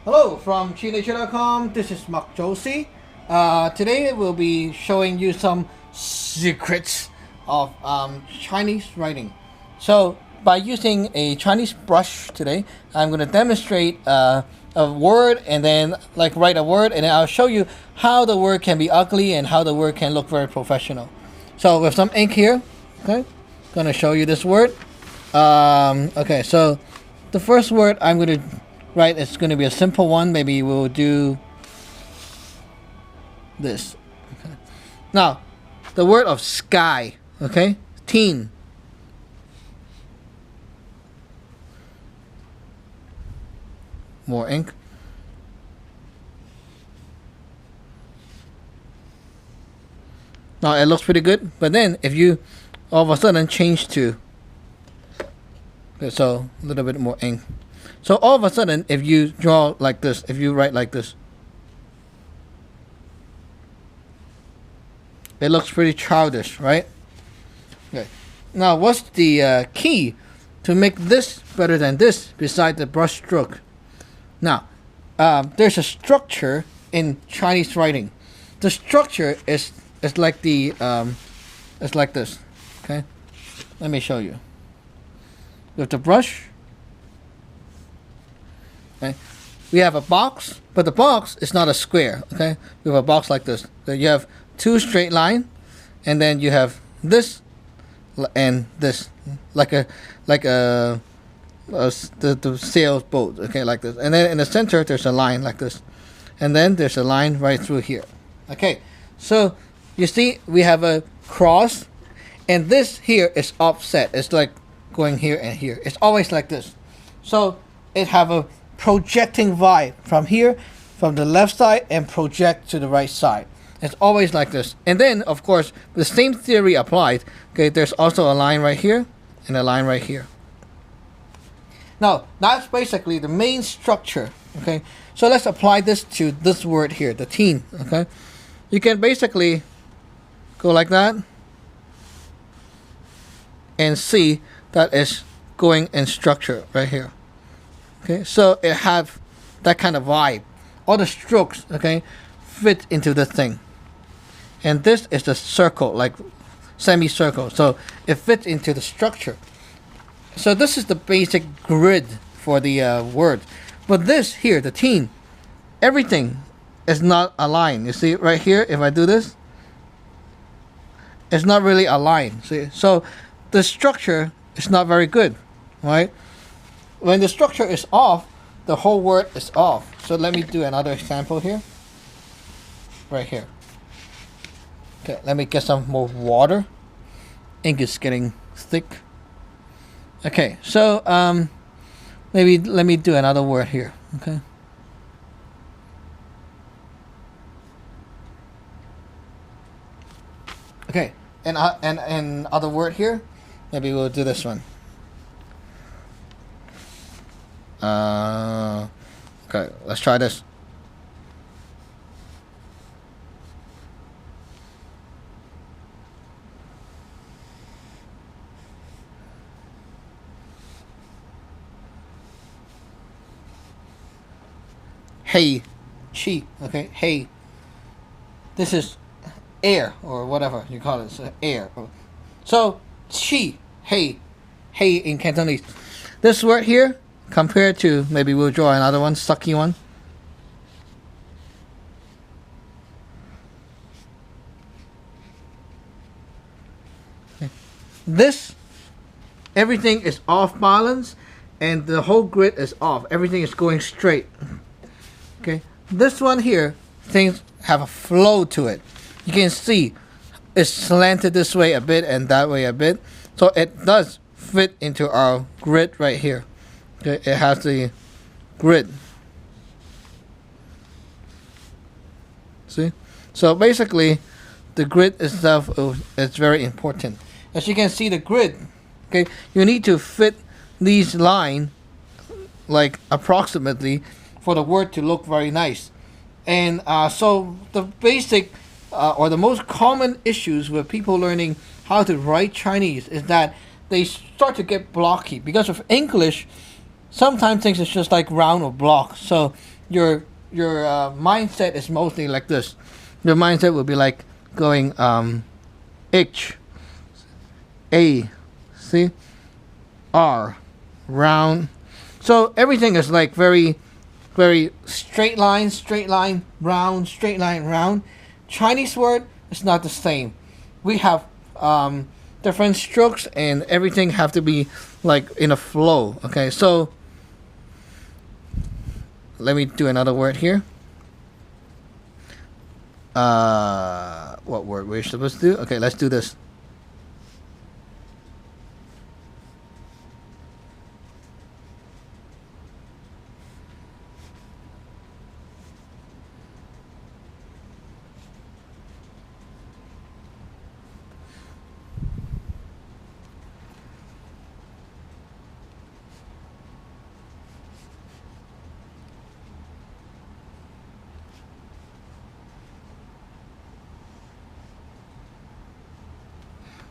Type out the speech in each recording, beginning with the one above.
Hello from ChinaChina.com. This is Mark Josie. Today we'll be showing you some secrets of Chinese writing. So by using a Chinese brush today, I'm going to demonstrate a word and then write a word, and then I'll show you how the word can be ugly and how the word can look very professional. So with some ink here, okay, going to show you this word. Okay, so the first word I'm going to write is going to be a simple one. Maybe we'll do this. Okay. Now, the word of sky. Okay, teen. More ink. Now it looks pretty good, but then if you all of a sudden change to, okay, so a little bit more ink. So all of a sudden, if you draw like this, if you write like this, it looks pretty childish, right? Okay. Now, what's the key to make this better than this besides the brush stroke? Now, there's a structure in Chinese writing. The structure is like the it's like this. Okay, let me show you. With the brush, okay, we have a box, but the box is not a square. Okay, we have a box like this. So you have two straight lines, and then you have this and this, like the sailboat. Okay, like this. And then in the center there's a line like this, and then there's a line right through here. Okay, so you see we have a cross, and this here is offset. It's like going here and here. It's always like this. So it have a projecting vibe from here, from the left side, and project to the right side. It's always like this. And then, of course, the same theory applied. Okay, there's also a line right here and a line right here. Now, that's basically the main structure. Okay, so let's apply this to this word here, the teen. Okay, you can basically go like that and see that is going in structure right here. Okay, so it have that kind of vibe. All the strokes, okay, fit into the thing. And this is the circle, like semicircle. So it fits into the structure. So this is the basic grid for the word. But this here, the teen, everything is not aligned. You see right here, if I do this, it's not really aligned. See, so the structure is not very good, right? When the structure is off, the whole word is off. So let me do another example here. Right here. Okay, let me get some more water. Ink is getting thick. Okay, so maybe let me do another word here. Okay. Okay, and other word here. Maybe we'll do this one. Okay, let's try this. Hey, chi. Okay, hey. This is air or whatever you call it. So air. So chi, hey, hey in Cantonese. This word here, compared to, maybe we'll draw another one, sucky one. Okay. This, everything is off balance, and the whole grid is off. Everything is going straight. Okay, this one here, things have a flow to it. You can see it's slanted this way a bit and that way a bit, so it does fit into our grid right here. Okay, it has the grid. See, so basically the grid itself is very important. As you can see, the grid, okay, you need to fit these lines like approximately for the word to look very nice. And so the basic or the most common issues with people learning how to write Chinese is that they start to get blocky because of English. Sometimes things is just like round or block. So your mindset is mostly like this. Your mindset will be like going H A C R round. So everything is like very straight line, round, straight line, round. Chinese word is not the same. We have different strokes, and everything have to be like in a flow. Okay, so let me do another word here. What word we're supposed to do? Okay, let's do this.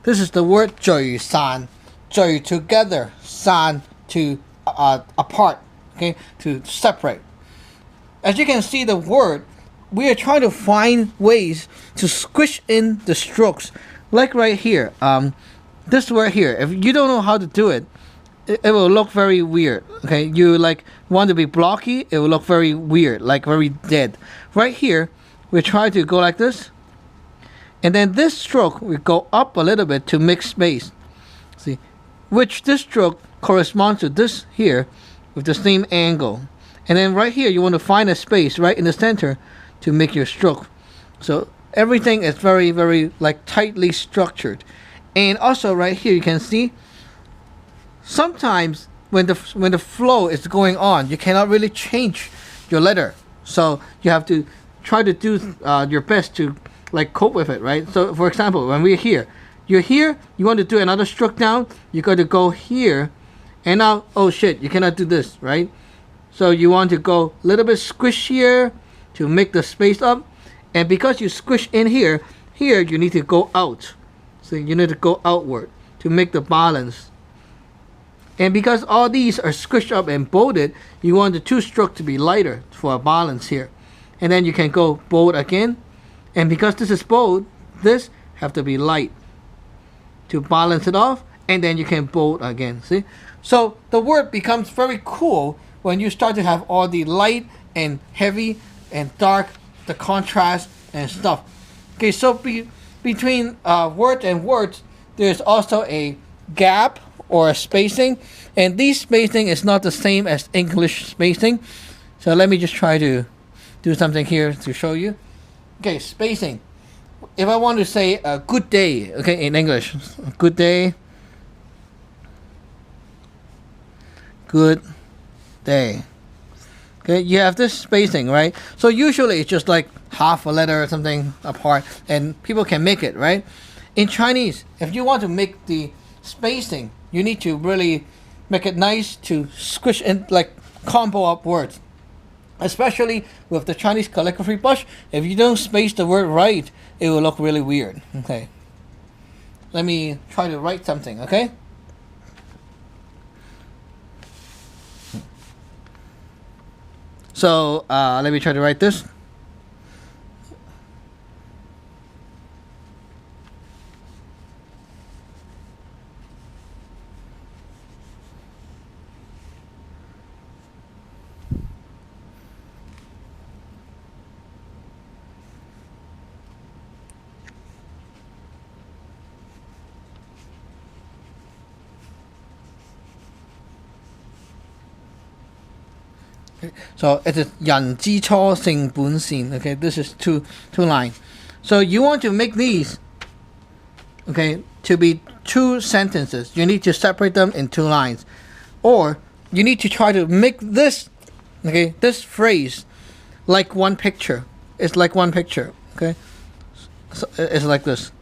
This is the word 聚散. 聚 together, 散 to apart, okay, to separate. As you can see the word, we are trying to find ways to squish in the strokes. Like right here, this word here, if you don't know how to do it, it will look very weird. Okay, you like want to be blocky, it will look very weird, like very dead. Right here, we try to go like this. And then this stroke will go up a little bit to make space. See, which this stroke corresponds to this here with the same angle. And then right here, you want to find a space right in the center to make your stroke. So everything is very like tightly structured. And also right here, you can see sometimes when the flow is going on, you cannot really change your letter. So you have to try to do your best to like cope with it, right? So for example, when we're here, you're here, you want to do another stroke down, you got to go here, and now, oh shit, you cannot do this, right? So you want to go a little bit squishier to make the space up, and because you squish in here you need to go out. So you need to go outward to make the balance. And because all these are squished up and bolded, you want the two stroke to be lighter for a balance here. And then you can go bold again. And because this is bold, this have to be light to balance it off, and then you can bold again. See? So the word becomes very cool when you start to have all the light and heavy and dark, the contrast and stuff. Okay, so between word and words, there's also a gap or a spacing, and this spacing is not the same as English spacing. So let me just try to do something here to show you. Okay, spacing. If I want to say a good day, okay, in English, good day, good day. Okay, you have this spacing, right? So usually it's just like half a letter or something apart, and people can make it, right? In Chinese, if you want to make the spacing, you need to really make it nice to squish and like combo up words. Especially with the Chinese calligraphy brush, if you don't space the word right, it will look really weird. Okay. Let me try to write something, okay? So, let me try to write this. So it is 人之初性本善. Okay, this is two lines. So you want to make these, okay, to be two sentences. You need to separate them in two lines, or you need to try to make this, okay, this phrase like one picture. It's like one picture. Okay, so it's like this.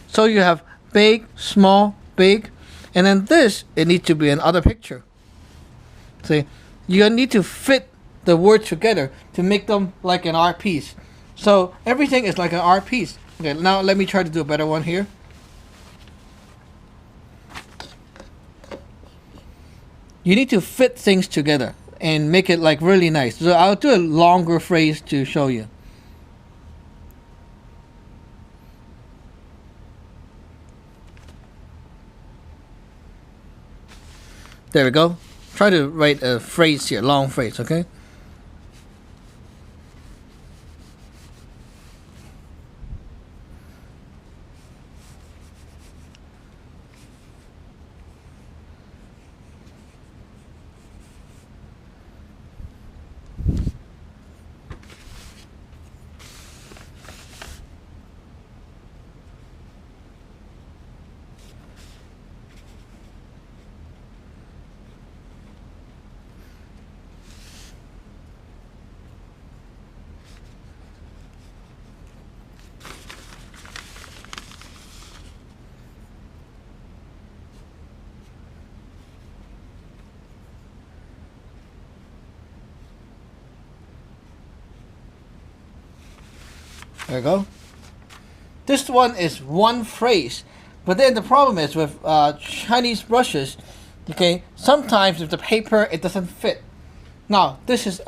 So you have big, small, big, and then this, it needs to be another picture. See, you need to fit the words together to make them like an art piece. So everything is like an art piece. Okay, now let me try to do a better one here. You need to fit things together. and make it like really nice. So I'll do a longer phrase to show you. There we go. Try to write a phrase here, long phrase, okay? There we go. This one is one phrase, but then the problem is with Chinese brushes, okay, sometimes with the paper it doesn't fit. Now this is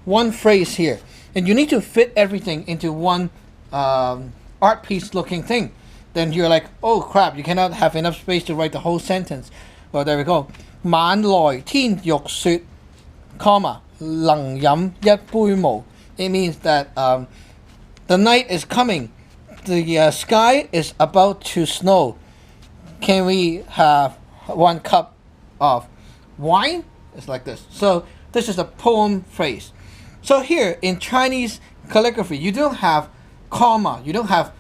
one phrase here, and you need to fit everything into one art piece looking thing. Then you're like, oh crap, you cannot have enough space to write the whole sentence. Well, there we go. 晚來天欲雪, comma 能飲一杯無. It means that the night is coming. The sky is about to snow. Can we have 1 cup of wine? It's like this. So this is a poem phrase. So here in Chinese calligraphy, you don't have comma, you don't have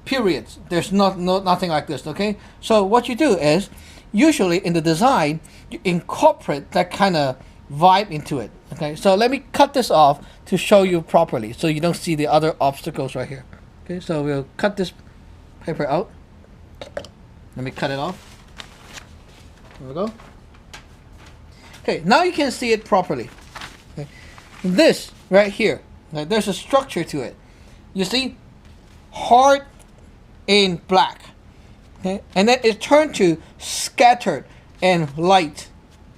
periods. There's nothing like this, okay? So what you do is, usually in the design, you incorporate that kind of vibe into it, okay? So let me cut this off to show you properly so you don't see the other obstacles right here. Okay, so we'll cut this paper out. Let me cut it off. There we go. Okay, now you can see it properly. Okay. This right here, right, there's a structure to it. You see, hard in black. Okay, and then it turned to scattered and light.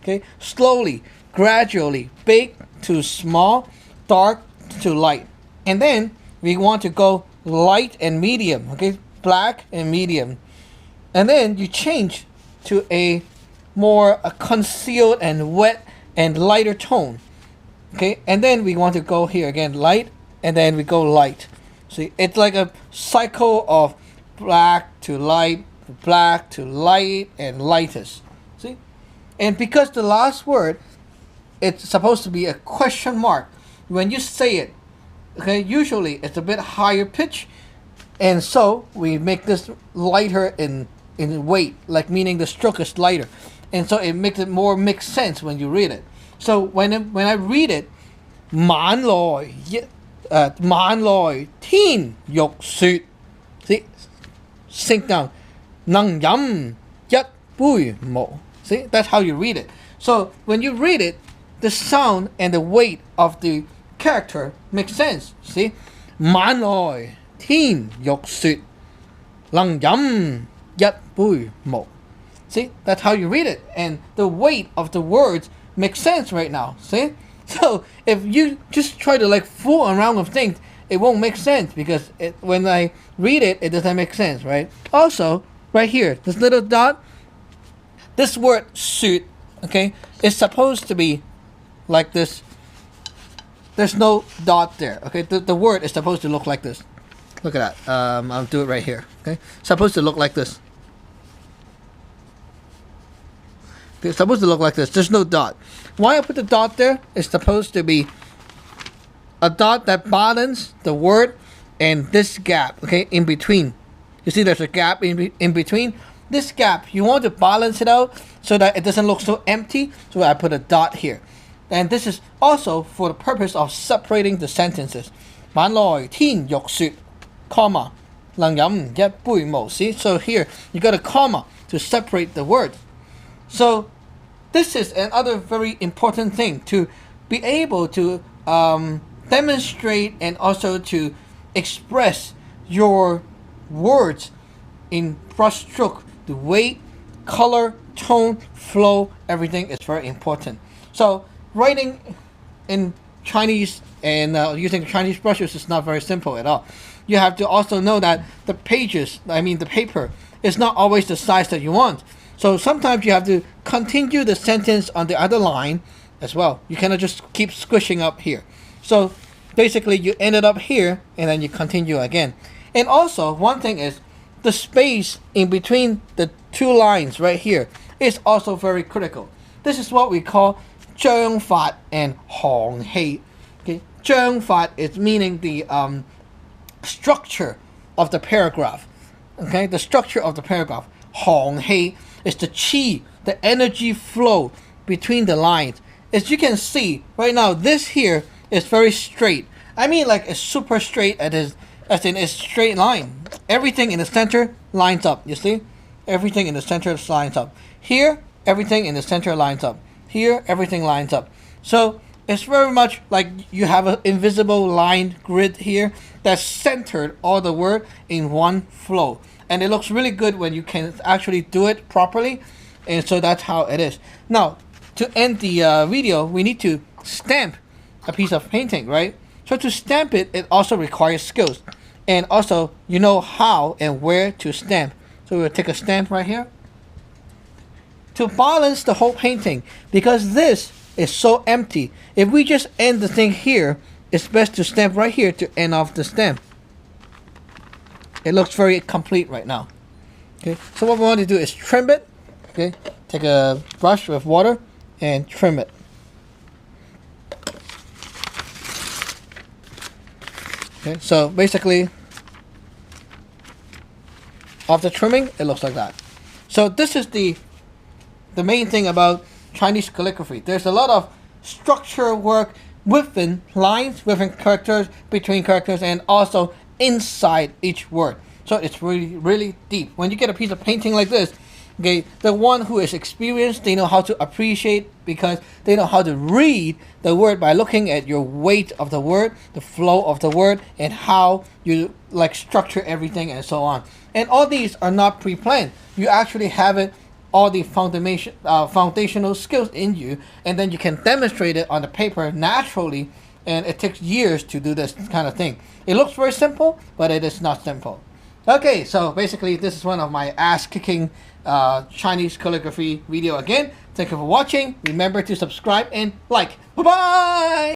Okay, slowly, gradually, big to small, dark to light, and then we want to go light and medium. Okay, black and medium, and then you change to a more concealed and wet and lighter tone. Okay, and then we want to go here again, light, and then we go light. See, it's like a cycle of black to light, black to light, and lightest. See, and because the last word, it's supposed to be a question mark. When you say it, okay, usually it's a bit higher pitch, and so we make this lighter in weight, like meaning the stroke is lighter, and so it makes it more make sense when you read it. So when I read it, 晚來天欲雪, see, sink down, 能飲一杯無. See, that's how you read it. So when you read it, the sound and the weight of the character makes sense. See, 晚來天欲雪, 能飲一杯無. See, that's how you read it, and the weight of the words makes sense right now. See, so if you just try to like fool around with things, it won't make sense because when I read it, it doesn't make sense, right? Also, right here, this little dot, this word "suit," okay, is supposed to be like this. There's no dot there, okay? The word is supposed to look like this. Look at that. I'll do it right here, okay? Supposed to look like this. It's supposed to look like this. There's no dot. Why I put the dot there? It's supposed to be a dot that balances the word and this gap, okay, in between. You see there's a gap in between. This gap, you want to balance it out so that it doesn't look so empty. So I put a dot here. And this is also for the purpose of separating the sentences. 晚來天欲雪, comma, 能飲一杯無. See, so here you got a comma to separate the word. So this is another very important thing, to be able to demonstrate and also to express your words in brush stroke. The weight, color, tone, flow, everything is very important. So writing in Chinese and using Chinese brushes is not very simple at all. You have to also know that the pages, the paper, is not always the size that you want. So sometimes you have to continue the sentence on the other line as well. You cannot just keep squishing up here. So basically you ended up here and then you continue again. And also one thing is the space in between the two lines right here is also very critical. This is what we call 章法 and 行氣. Okay, 章法 is meaning the structure of the paragraph. Okay, the structure of the paragraph. 行氣 is the chi, the energy flow between the lines. As you can see right now, this here is very straight. Like it's super straight, as in a straight line. Everything in the center lines up. You see, everything in the center lines up. Here, everything in the center lines up. Here, everything lines up. So it's very much like you have an invisible line grid here that's centered all the word in one flow. And it looks really good when you can actually do it properly. And so that's how it is. Now, to end the video, we need to stamp a piece of painting, right? So to stamp it, it also requires skills. And also, you know how and where to stamp. So we'll take a stamp right here. To balance the whole painting, because this is so empty, if we just end the thing here, it's best to stamp right here to end off the stamp. It looks very complete right now. Okay, so what we want to do is trim it. Okay, take a brush with water and trim it. Okay, so basically, after trimming, it looks like that. So this is the main thing about Chinese calligraphy. There's a lot of structure work within lines, within characters, between characters, and also inside each word. So it's really, really deep. When you get a piece of painting like this, okay, the one who is experienced, they know how to appreciate, because they know how to read the word by looking at your weight of the word, the flow of the word, and how you structure everything and so on. And all these are not pre-planned. You actually have it, all the foundational skills in you, and then you can demonstrate it on the paper naturally, and it takes years to do this kind of thing. It looks very simple, but it is not simple. Okay, so basically this is one of my ass-kicking Chinese calligraphy video again. Thank you for watching. Remember to subscribe and like. Bye-bye!